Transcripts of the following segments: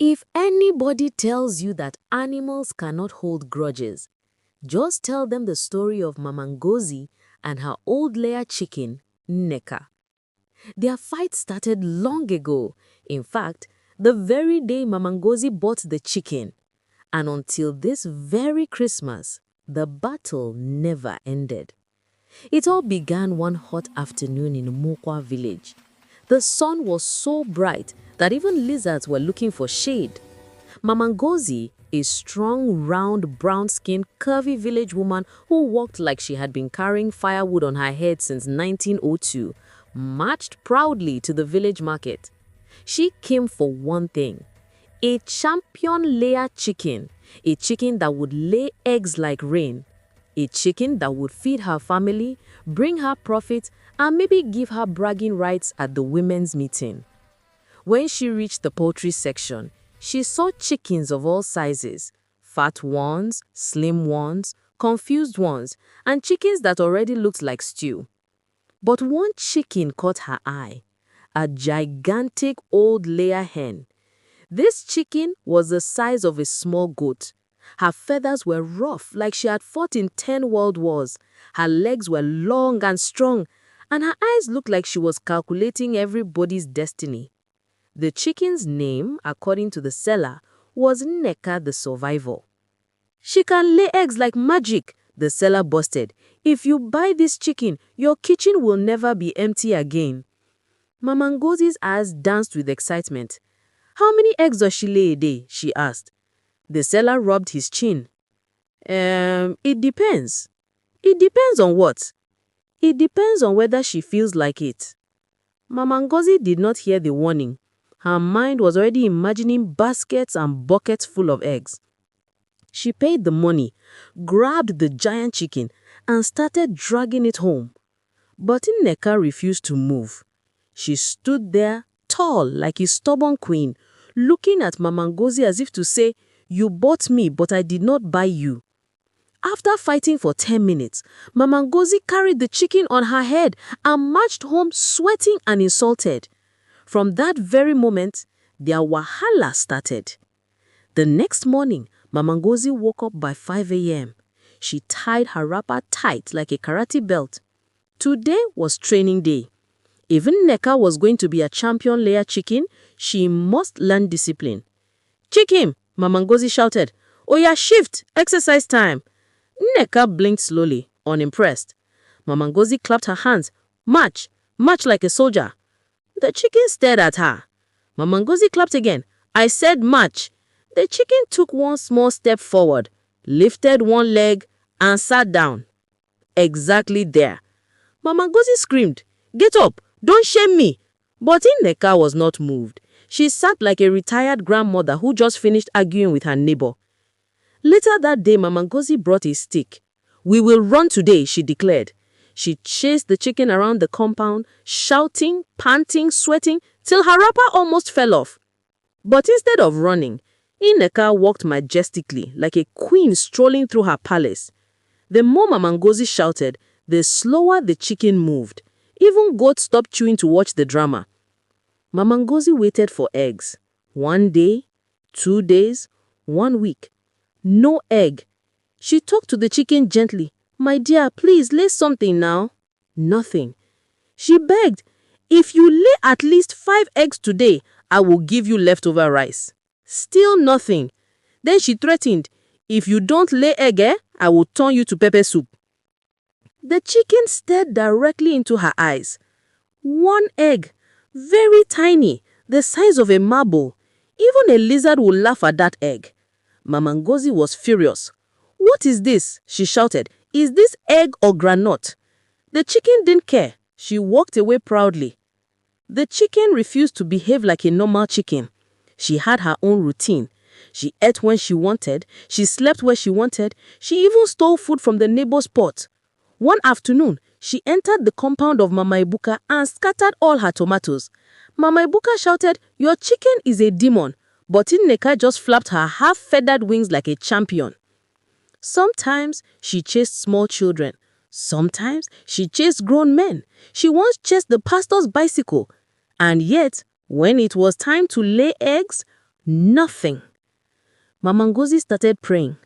If anybody tells you that animals cannot hold grudges, just tell them the story of Mama Ngozi and her old layer chicken, Neca. Their fight started long ago. In fact, the very day Mama Ngozi bought the chicken. And until this very Christmas, the battle never ended. It all began one hot afternoon in Umuokpa village. The sun was so bright that even lizards were looking for shade. Mama Ngozi, a strong, round, brown-skinned, curvy village woman who walked like she had been carrying firewood on her head since 1902, marched proudly to the village market. She came for one thing: a champion layer chicken, a chicken that would lay eggs like rain, a chicken that would feed her family, bring her profit, and maybe give her bragging rights at the women's meeting. When she reached the poultry section, she saw chickens of all sizes: fat ones, slim ones, confused ones, and chickens that already looked like stew. But one chicken caught her eye: a gigantic old layer hen. This chicken was the size of a small goat. Her feathers were rough like she had fought in 10 world wars. Her legs were long and strong, and her eyes looked like she was calculating everybody's destiny. The chicken's name, according to the seller, was Neca the Survivor. "She can lay eggs like magic," the seller boasted. "If you buy this chicken, your kitchen will never be empty again." Mama Ngozi's eyes danced with excitement. "How many eggs does she lay a day?" she asked. The seller rubbed his chin. It depends." "It depends on what?" "It depends on whether she feels like it." Mama Ngozi did not hear the warning. Her mind was already imagining baskets and buckets full of eggs. She paid the money, grabbed the giant chicken, and started dragging it home. But Neca refused to move. She stood there, tall like a stubborn queen, looking at Mama Ngozi as if to say, "You bought me, but I did not buy you." After fighting for 10 minutes, Mama Ngozi carried the chicken on her head and marched home sweating and insulted. From that very moment, their wahala started. The next morning, Mama Ngozi woke up by 5 a.m. She tied her wrapper tight like a karate belt. Today was training day. Even Neca was going to be a champion layer chicken. She must learn discipline. "Chicken!" Mama Ngozi shouted. "Oya, shift! Exercise time!" Neca blinked slowly, unimpressed. Mama Ngozi clapped her hands. "March! March like a soldier!" The chicken stared at her. Mama Ngozi clapped again. "I said march!" The chicken took one small step forward, lifted one leg, and sat down. Exactly there. Mama Ngozi screamed, "Get up! Don't shame me!" But Neca was not moved. She sat like a retired grandmother who just finished arguing with her neighbor. Later that day, Mama Ngozi brought a stick. "We will run today," she declared. She chased the chicken around the compound, shouting, panting, sweating, till her wrapper almost fell off. But instead of running, Neca walked majestically, like a queen strolling through her palace. The more Mama Ngozi shouted, the slower the chicken moved. Even goats stopped chewing to watch the drama. Mama Ngozi waited for eggs. 1 day, 2 days, 1 week. No egg. She talked to the chicken gently. "My dear, please lay something now." Nothing. She begged, "If you lay at least 5 eggs today, I will give you leftover rice." Still nothing. Then she threatened, "If you don't lay egg, I will turn you to pepper soup." The chicken stared directly into her eyes. 1 egg, very tiny, the size of a marble. Even a lizard would laugh at that egg. Mama Ngozi was furious. "What is this?" she shouted. "Is this egg or granite?" The chicken didn't care. She walked away proudly. The chicken refused to behave like a normal chicken. She had her own routine. She ate when she wanted. She slept where she wanted. She even stole food from the neighbor's pot. One afternoon, she entered the compound of Mama Ibuka and scattered all her tomatoes. Mama Ibuka shouted, "Your chicken is a demon." But Neca just flapped her half-feathered wings like a champion. Sometimes she chased small children. Sometimes she chased grown men. She once chased the pastor's bicycle. And yet, when it was time to lay eggs, Nothing. Mama Ngozi started praying.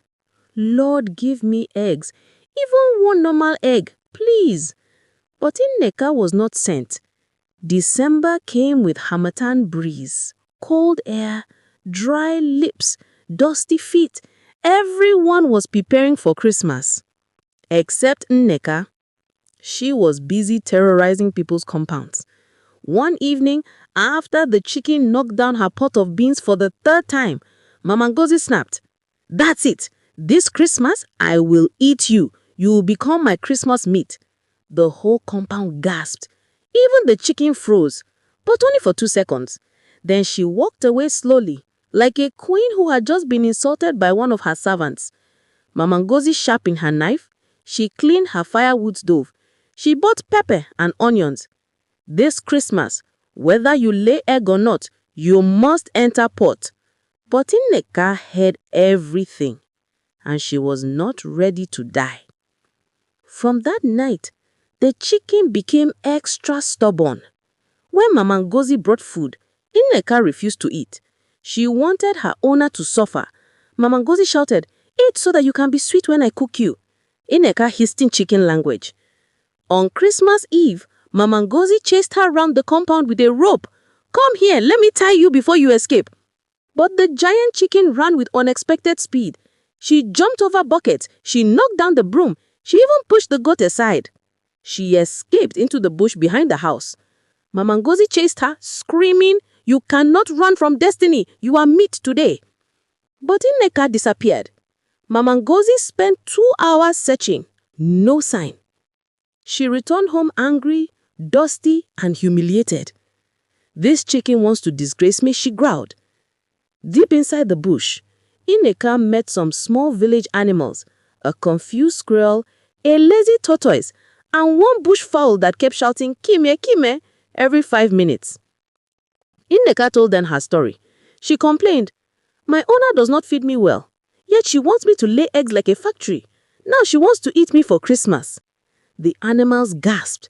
Lord, give me eggs. Even one normal egg, please. But Neca was not sent. December came with harmattan breeze, cold air, dry lips, dusty feet. Everyone was preparing for Christmas. Except Neca. She was busy terrorizing people's compounds. One evening, after the chicken knocked down her pot of beans for the third time, Mama Ngozi snapped, "That's it! This Christmas, I will eat you. You will become my Christmas meat." The whole compound gasped. Even the chicken froze, but only for 2 seconds. Then she walked away slowly, like a queen who had just been insulted by one of her servants. Mama Ngozi sharpened her knife. She cleaned her firewood stove. She bought pepper and onions. This Christmas, whether you lay egg or not, you must enter pot. But Neca heard everything, and she was not ready to die. From that night, the chicken became extra stubborn. When Mama Ngozi brought food, Neca refused to eat. She wanted her owner to suffer. Mama Ngozi shouted, "Eat so that you can be sweet when I cook you." Neca hissed in chicken language. On Christmas Eve, Mama Ngozi chased her round the compound with a rope. "Come here, let me tie you before you escape." But the giant chicken ran with unexpected speed. She jumped over buckets, she knocked down the broom, she even pushed the goat aside. She escaped into the bush behind the house. Mama Ngozi chased her, screaming, "You cannot run from destiny, you are meat today." But Neca disappeared. Mama Ngozi spent 2 hours searching. No sign. She returned home angry, dusty, and humiliated. "This chicken wants to disgrace me," she growled. Deep inside the bush, Neca met some small village animals, a confused squirrel, a lazy tortoise, and one bush fowl that kept shouting, "Kime, Kime," every 5 minutes. Neca told them her story. She complained, "My owner does not feed me well, yet she wants me to lay eggs like a factory. Now she wants to eat me for Christmas." The animals gasped.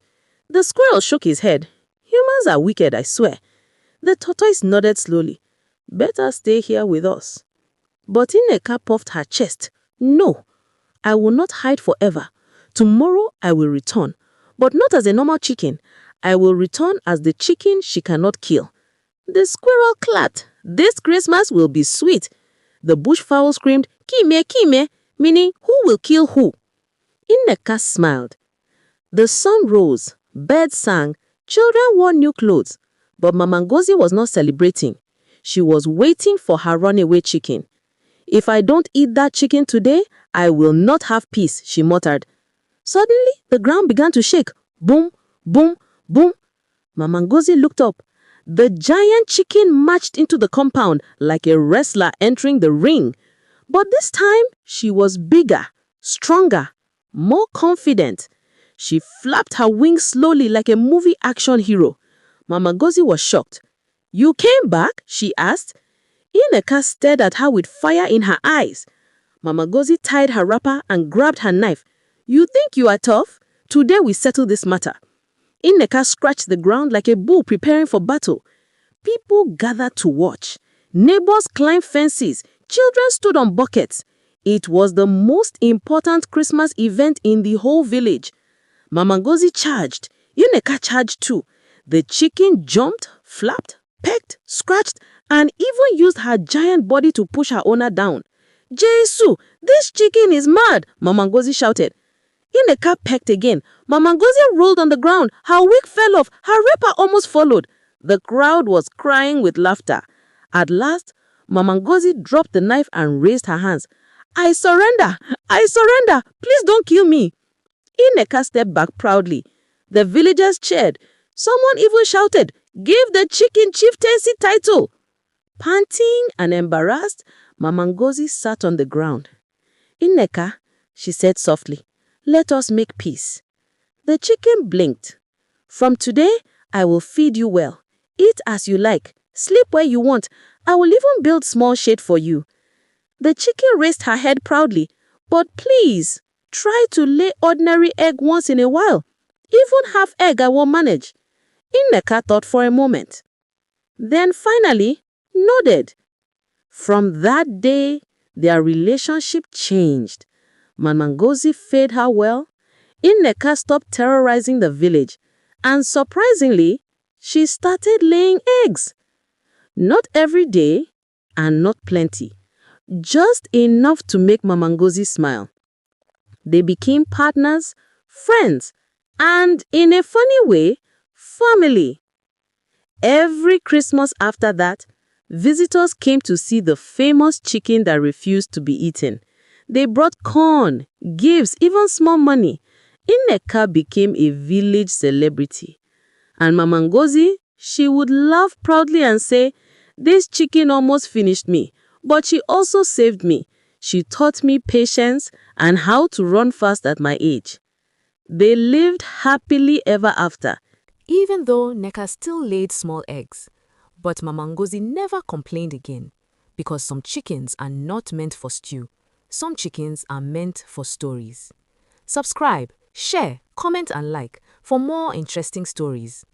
The squirrel shook his head. "Humans are wicked, I swear." The tortoise nodded slowly. "Better stay here with us." But Neca puffed her chest. "No, I will not hide forever. Tomorrow I will return, but not as a normal chicken. I will return as the chicken she cannot kill." The squirrel clapped. "This Christmas will be sweet." The bushfowl screamed, "Kime, Kime," meaning who will kill who. Neca smiled. The sun rose, birds sang, children wore new clothes. But Mama Ngozi was not celebrating. She was waiting for her runaway chicken. "If I don't eat that chicken today, I will not have peace," she muttered. Suddenly, the ground began to shake. Boom, boom, boom. Mama Ngozi looked up. The giant chicken marched into the compound like a wrestler entering the ring. But this time, she was bigger, stronger, more confident. She flapped her wings slowly like a movie action hero. Mama Ngozi was shocked. "You came back?" she asked. Neca stared at her with fire in her eyes. Mama Ngozi tied her wrapper and grabbed her knife. "You think you are tough? Today we settle this matter." Neca scratched the ground like a bull preparing for battle. People gathered to watch. Neighbors climbed fences. Children stood on buckets. It was the most important Christmas event in the whole village. Mama Ngozi charged. Neca charged too. The chicken jumped, flapped, pecked, scratched, and even used her giant body to push her owner down. "Jesu, this chicken is mad," Mama Ngozi shouted. Neca pecked again. Mama Ngozi rolled on the ground. Her wig fell off. Her wrapper almost followed. The crowd was crying with laughter. At last, Mama Ngozi dropped the knife and raised her hands. "I surrender! I surrender! Please don't kill me!" Neca stepped back proudly. The villagers cheered. Someone even shouted, "Give the chicken chieftaincy title!" Panting and embarrassed, Mama Ngozi sat on the ground. "Neca," she said softly, "let us make peace." The chicken blinked. "From today, I will feed you well. Eat as you like. Sleep where you want. I will even build small shade for you." The chicken raised her head proudly. "But please, try to lay ordinary egg once in a while. Even half egg I will manage." Neca thought for a moment. Then finally nodded. From that day, their relationship changed. Mama Ngozi fed her well, Neca stopped terrorizing the village, and surprisingly, she started laying eggs. Not every day, and not plenty, just enough to make Mama Ngozi smile. They became partners, friends, and in a funny way, family. Every Christmas after that, visitors came to see the famous chicken that refused to be eaten. They brought corn, gifts, even small money. Neca became a village celebrity. And Mama Ngozi, she would laugh proudly and say, "This chicken almost finished me, but she also saved me. She taught me patience and how to run fast at my age." They lived happily ever after. Even though Neca still laid small eggs, but Mama Ngozi never complained again, because some chickens are not meant for stew. Some chickens are meant for stories. Subscribe, share, comment and like for more interesting stories.